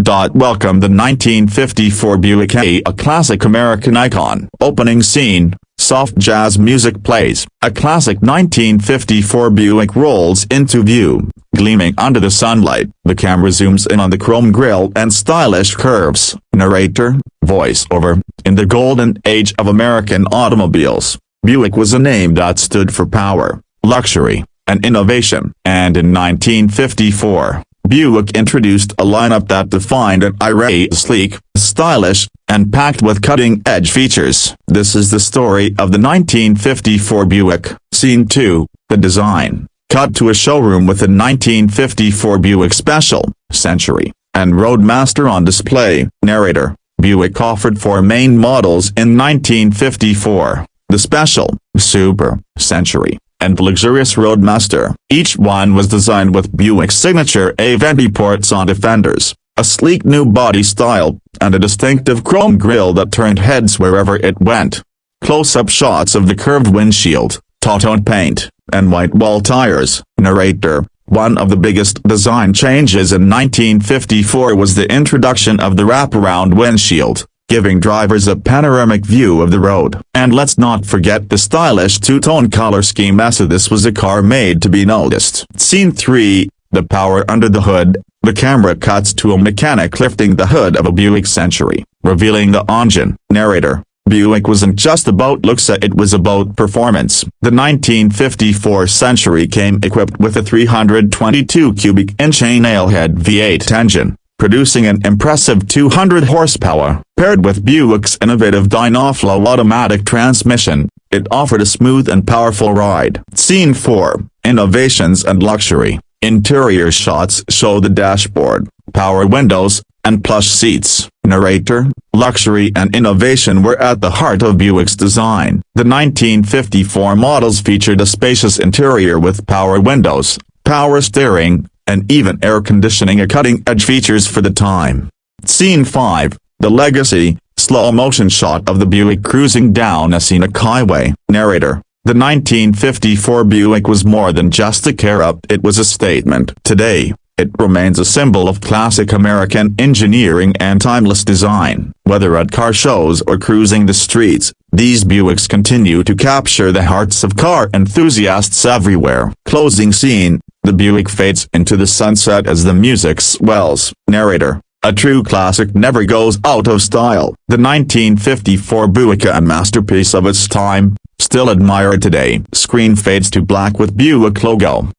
Welcome the 1954 Buick, a classic American icon. Opening scene. Soft jazz music plays. A classic 1954 Buick rolls into view, gleaming under the sunlight. The camera zooms in on the chrome grille and stylish curves. Narrator, voiceover. In the golden age of American automobiles, Buick was a name that stood for power, luxury, and innovation. And in 1954, Buick introduced a lineup that defined an era: sleek, stylish, and packed with cutting-edge features. This is the story of the 1954 Buick. Scene 2, the design. Cut to a showroom with a 1954 Buick Special, Century, and Roadmaster on display. Narrator. Buick offered 4 main models in 1954, the Special, Super, Century, and luxurious Roadmaster. Each one was designed with Buick's signature VentiPorts on fenders, a sleek new body style, and a distinctive chrome grille that turned heads wherever it went. Close-up shots of the curved windshield, taut-tone paint, and white wall tires. Narrator. One of the biggest design changes in 1954 was the introduction of the wraparound windshield, giving drivers a panoramic view of the road. And let's not forget the stylish two-tone color scheme, so this was a car made to be noticed. Scene 3, the power under the hood. The camera cuts to a mechanic lifting the hood of a Buick Century, revealing the engine. Narrator. Buick wasn't just about looks, it was about performance. The 1954 Century came equipped with a 322 cubic inch Nailhead V8 engine, producing an impressive 200 horsepower. Paired with Buick's innovative Dynaflow automatic transmission, it offered a smooth and powerful ride. Scene 4, innovations and luxury. Interior shots show the dashboard, power windows, and plush seats. Narrator. Luxury and innovation were at the heart of Buick's design. The 1954 models featured a spacious interior with power windows, power steering, and even air conditioning, a cutting-edge features for the time. Scene 5, the legacy. Slow-motion shot of the Buick cruising down a scenic highway. Narrator. The 1954 Buick was more than just a car, it was a statement. Today, it remains a symbol of classic American engineering and timeless design. Whether at car shows or cruising the streets, these Buicks continue to capture the hearts of car enthusiasts everywhere. Closing scene. The Buick fades into the sunset as the music swells. Narrator. A true classic never goes out of style. The 1954 Buick, a masterpiece of its time, still admired today. Screen fades to black with Buick logo.